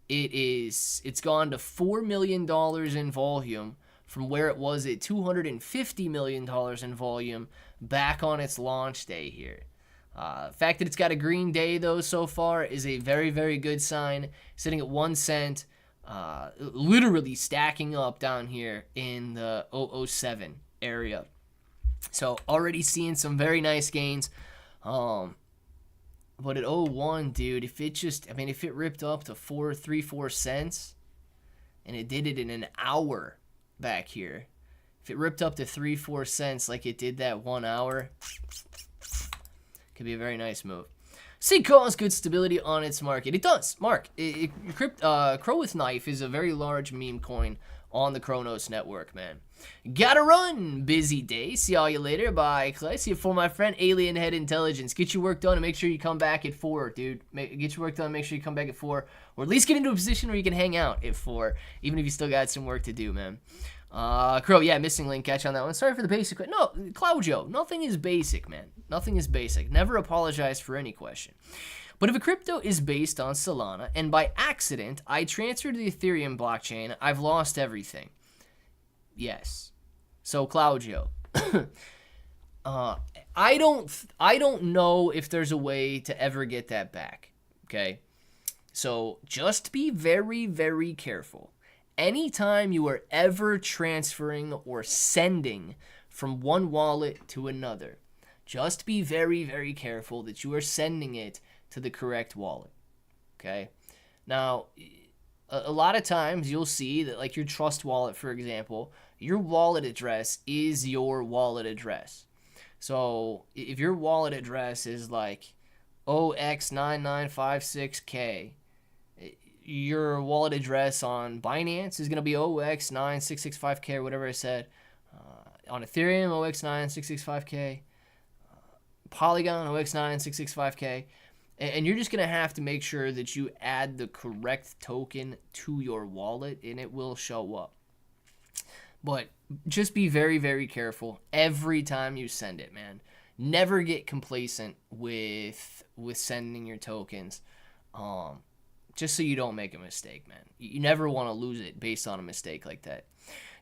it's gone to $4 million in volume from where it was at $250 million in volume back on its launch day here. The fact that it's got a green day, though, so far is a very, very good sign. Sitting at 1 cent, literally stacking up down here in the 007 area. So already seeing some very nice gains. But at 01, dude, if it ripped up to 4 cents, and it did it in an hour back here, if it ripped up to 4 cents like it did that 1 hour, could be a very nice move. See, cause good stability on its market. It does, Mark. Crow with Knife is a very large meme coin on the Kronos network, man. Gotta run. Busy day. See all you later. Bye, Clay. See you for my friend Alien Head Intelligence. Get your work done and make sure you come back at 4, dude. Get your work done. Make sure you come back at 4, or at least get into a position where you can hang out at 4, even if you still got some work to do, man. Crow, yeah, missing link. Catch on that one. Sorry for the basic. No, Cloud Joe. Nothing is basic, man. Nothing is basic. Never apologize for any question. But if a crypto is based on Solana, and by accident I transfer to the Ethereum blockchain, I've lost everything. Yes. So Cloud Joe. I don't know if there's a way to ever get that back. Okay? So just be very, very careful. Anytime you are ever transferring or sending from one wallet to another, just be very, very careful that you are sending it to the correct wallet. Okay? Now, a lot of times you'll see that, like your Trust wallet, for example, your wallet address is your wallet address. So if your wallet address is like OX9956K, your wallet address on Binance is going to be OX9665K or whatever I said. On Ethereum, OX9665K. Polygon, OX9665K. And you're just going to have to make sure that you add the correct token to your wallet, and it will show up. But just be very, very careful every time you send it, man. Never get complacent with sending your tokens, just so you don't make a mistake, man. You never want to lose it based on a mistake like that.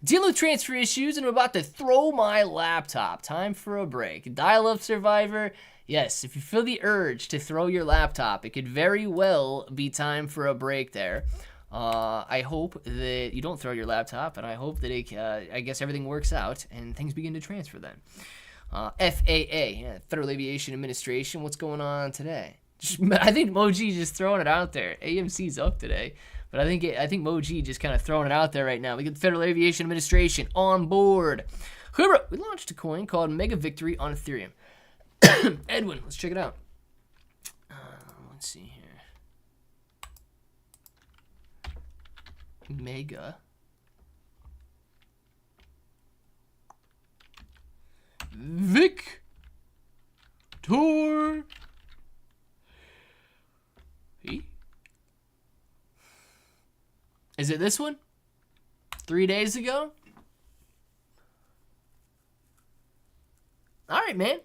Dealing with transfer issues, and I'm about to throw my laptop. Time for a break. Dial-up survivor. Yes, if you feel the urge to throw your laptop, it could very well be time for a break there. I hope that you don't throw your laptop, and I hope that I guess everything works out and things begin to transfer then. FAA, Federal Aviation Administration, what's going on today? I think Moji just throwing it out there. AMC's up today, but I think Moji just kind of throwing it out there right now. We get the Federal Aviation Administration on board. We launched a coin called Mega Victory on Ethereum. Edwin, let's check it out. Let's see here. Mega Victor. Is it this one? 3 days ago? All right, man.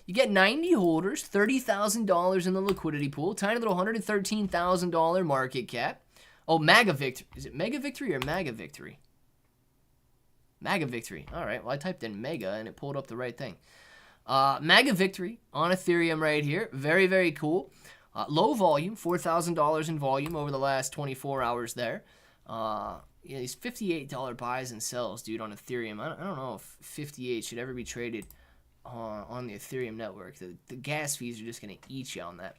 You get 90 holders, $30,000 in the liquidity pool, tiny little $113,000 market cap. Oh, Maga Victory. Is it Mega Victory or Maga Victory? Maga Victory. All right, well, I typed in Mega and it pulled up the right thing. Maga Victory on Ethereum right here. Very, very cool. Low volume, $4,000 in volume over the last 24 hours there. These $58 buys and sells, dude, on Ethereum. I don't know if 58 should ever be traded on the Ethereum network. The gas fees are just going to eat you on that.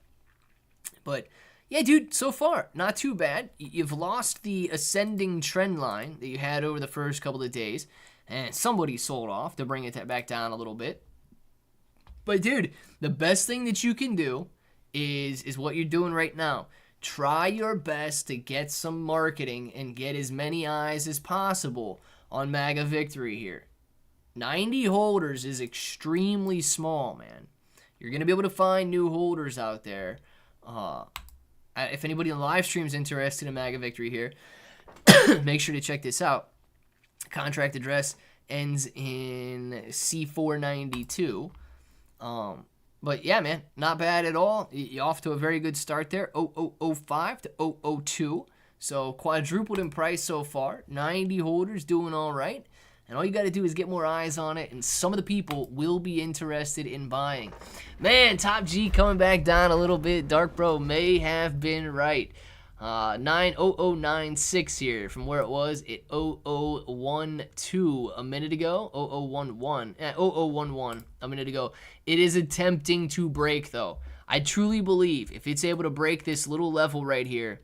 But Yeah, dude, so far, not too bad. You've lost the ascending trend line that you had over the first couple of days, and somebody sold off to bring it back down a little bit. But, dude, the best thing that you can do is what you're doing right now. Try your best to get some marketing and get as many eyes as possible on MAGA victory here. 90 holders is extremely small, man. You're going to be able to find new holders out there. If anybody in the live stream is interested in MAGA victory here, make sure to check this out. Contract address ends in C492. But yeah, man, not bad at all. You're off to a very good start there. 0005 to 002. So quadrupled in price so far. 90 holders doing all right. And all you got to do is get more eyes on it, and some of the people will be interested in buying. Man, Top G coming back down a little bit. Dark Bro may have been right. 90096 here from where it was at 0012 a minute ago. 0011 a minute ago. It is attempting to break, though. I truly believe if it's able to break this little level right here,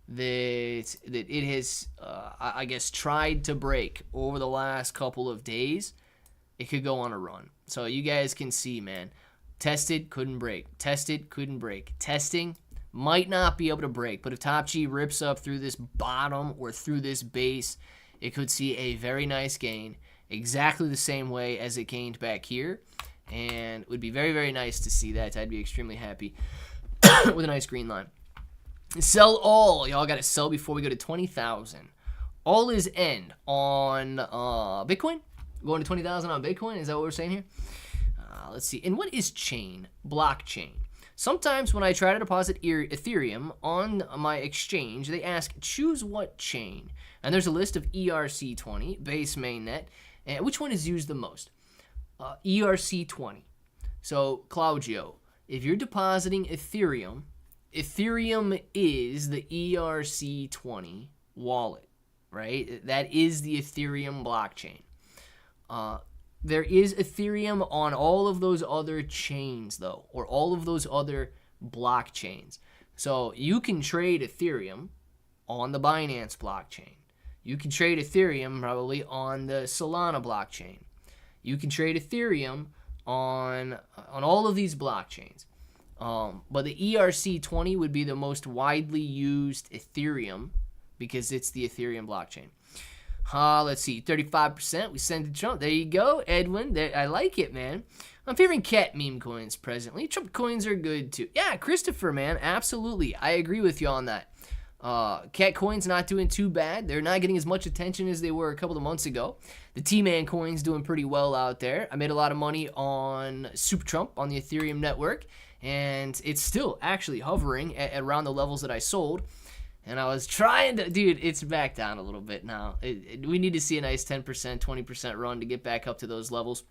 that it has, I guess, tried to break over the last couple of days, it could go on a run. So you guys can see, man. Tested, couldn't break. Tested, couldn't break. Testing, might not be able to break. But if Top G rips up through this bottom or through this base, it could see a very nice gain. Exactly the same way as it gained back here. And it would be very, very nice to see that. I'd be extremely happy with a nice green line. Sell all. Y'all got to sell before we go to 20,000. All is end on Bitcoin. Going to 20,000 on Bitcoin. Is that what we're saying here? Let's see. And what is chain? Blockchain. Sometimes when I try to deposit Ethereum on my exchange, they ask, choose what chain. And there's a list of ERC20, base mainnet. And which one is used the most? ERC20. So, Claudio, if you're depositing Ethereum, Ethereum is the ERC20 wallet, right? That is the Ethereum blockchain. There is Ethereum on all of those other chains, though, or all of those other blockchains. So you can trade Ethereum on the Binance blockchain. You can trade Ethereum probably on the Solana blockchain. You can trade Ethereum on all of these blockchains. But the ERC20 would be the most widely used Ethereum because it's the Ethereum blockchain. Let's see, 35%. We send to Trump. There you go, Edwin. I like it, man. I'm favoring cat meme coins presently. Trump coins are good too. Yeah, Christopher, man, absolutely. I agree with you on that. Cat coins not doing too bad. They're not getting as much attention as they were a couple of months ago. The T-Man coin's doing pretty well out there. I made a lot of money on Super Trump on the Ethereum network, and it's still actually hovering at around the levels that I sold. And I was trying to, dude, it's back down a little bit now. We need to see a nice 10%, 20% run to get back up to those levels.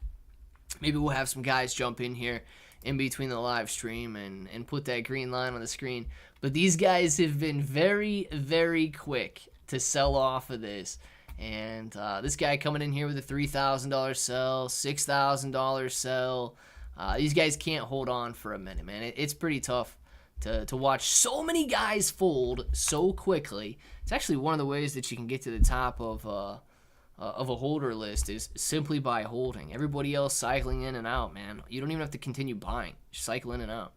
Maybe we'll have some guys jump in here in between the live stream and put that green line on the screen. But these guys have been very, very quick to sell off of this. And this guy coming in here with a $3,000 sell, $6,000 sell. These guys can't hold on for a minute, man. It's pretty tough to watch so many guys fold so quickly. It's actually one of the ways that you can get to the top of a holder list is simply by holding. Everybody else cycling in and out, man. You don't even have to continue buying. Just cycle in and out.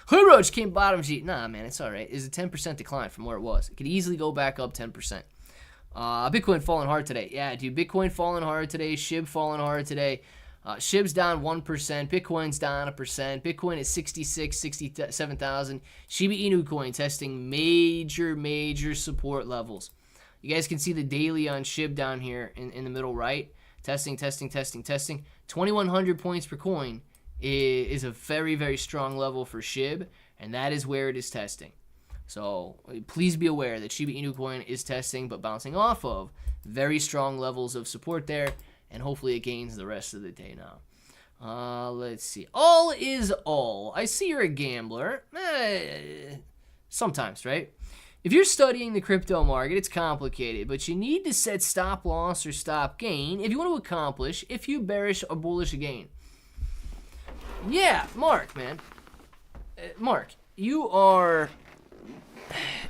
Hood Roach came bottom G. Nah, man, it's all right. It's a 10% decline from where it was. It could easily go back up 10%. Bitcoin falling hard today. Yeah, dude, Bitcoin falling hard today. SHIB falling hard today. SHIB's down 1%. Bitcoin's down 1%. Bitcoin is 67,000. Shiba Inu coin testing major support levels. You guys can see the daily on SHIB down here in the middle right. Testing. 2,100 points per coin is a very strong level for SHIB, and that is where it is testing. So please be aware that Shiba Inu coin is testing but bouncing off of very strong levels of support there. And hopefully it gains the rest of the day now. Let's see. All is all. I see you're a gambler. Sometimes, right? If you're studying the crypto market, it's complicated, but you need to set stop loss or stop gain if you want to accomplish if you bearish or bullish gain. Yeah, Mark, man. Mark, you are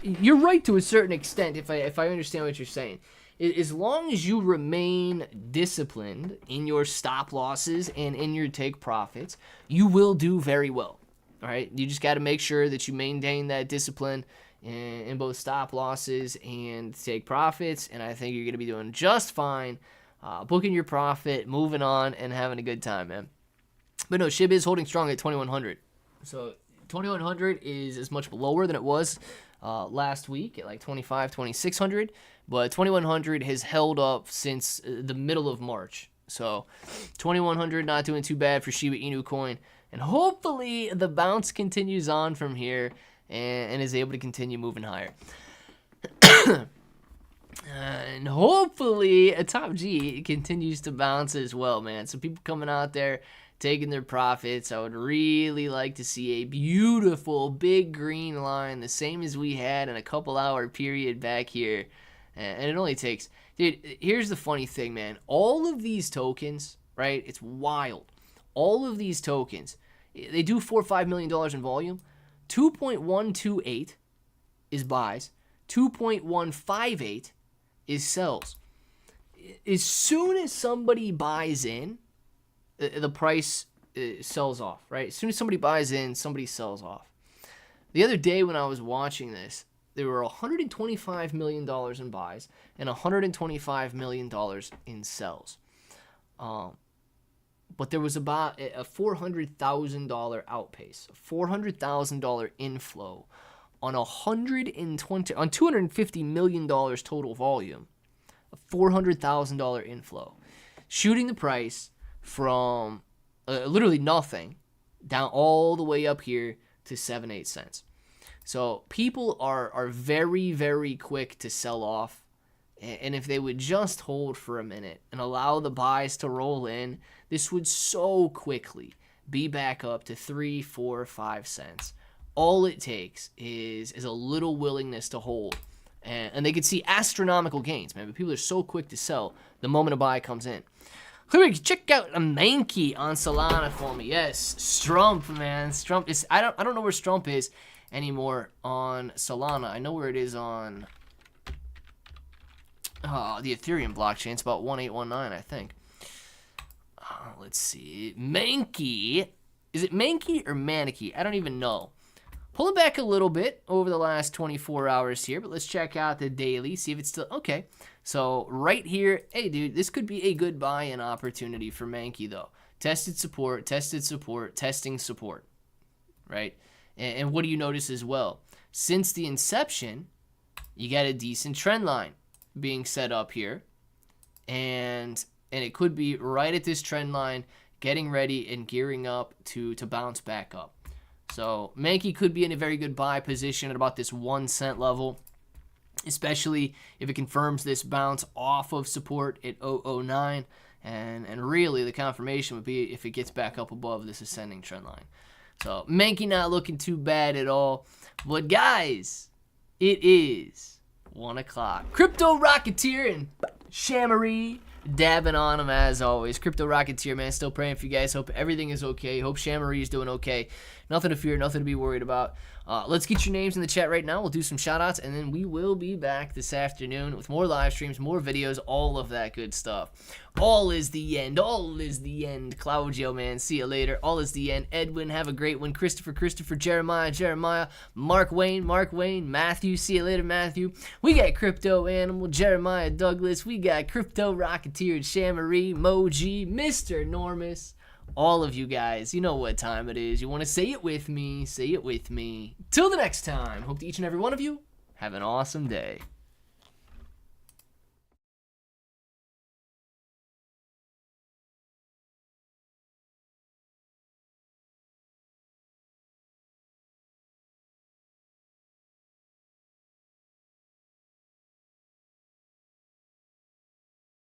you're right to a certain extent if I understand what you're saying. As long as you remain disciplined in your stop losses and in your take profits, you will do very well. All right, you just got to make sure that you maintain that discipline in both stop losses and take profits, and I think you're going to be doing just fine, booking your profit, moving on, and having a good time, man. But no, Shiba is holding strong at 2,100. So 2,100 is much lower than it was last week at like 2,600, but 2,100 has held up since the middle of March. So 2,100 not doing too bad for Shiba Inu coin, and hopefully the bounce continues on from here and is able to continue moving higher. And hopefully a top G continues to bounce as well, man. So people coming out there taking their profits. I would really like to see a beautiful big green line, the same as we had in a couple hour period back here. And it only takes, dude, here's the funny thing, man. All of these tokens, right? It's wild. All of these tokens, they do $4 or $5 million in volume. 2.128 is buys. 2.158 is sells. As soon as somebody buys in, the price sells off, right? As soon as somebody buys in, somebody sells off. The other day when I was watching this, there were $125 million in buys and $125 million in sells. But there was about a $400,000 outpace, a $400,000 inflow on $250 million total volume, a $400,000 inflow, shooting the price from literally nothing down all the way up here to 7-8 cents. So people are very, very quick to sell off. And if they would just hold for a minute and allow the buys to roll in, this would so quickly be back up to 3, 4, 5 cents. All it takes is a little willingness to hold. And they could see astronomical gains, man. But people are so quick to sell the moment a buy comes in. Check out a Mankey on Solana for me. Yes, Strump, man. Strump is. I don't know where Strump is anymore on Solana. I know where it is on the Ethereum blockchain. It's about 1819, I think. Let's see. Mankey. Is it Mankey or Manicky? I don't even know. Pulling back a little bit over the last 24 hours here, but let's check out the daily, see if it's still okay. So right here, hey dude, this could be a good buy-in opportunity for Mankey though. Tested support, testing support, right? And what do you notice as well? Since the inception, you got a decent trend line being set up here, and it could be right at this trend line, getting ready and gearing up to bounce back up. So Mankey could be in a very good buy position at about this 1 cent level, especially if it confirms this bounce off of support at 0.009. And really the confirmation would be if it gets back up above this ascending trend line. So Mankey not looking too bad at all. But guys, it is 1 o'clock. Crypto Rocketeer and Shamaree dabbing on them as always. Crypto Rocketeer, man, still praying for you guys. Hope everything is okay. Hope Shamaree is doing okay. Nothing to fear, nothing to be worried about. Let's get your names in the chat right now. We'll do some shout-outs, and then we will be back this afternoon with more live streams, more videos, all of that good stuff. All is the end. All is the end. Claudio, man, see you later. All is the end. Edwin, have a great one. Christopher, Jeremiah, Mark Wayne, Matthew, see you later, Matthew. We got Crypto Animal, Jeremiah Douglas. We got Crypto Rocketeer, Shamaree, Moji, Mr. Enormous. All of you guys, you know what time it is. You want to say it with me, say it with me. Till the next time, hope to each and every one of you have an awesome day.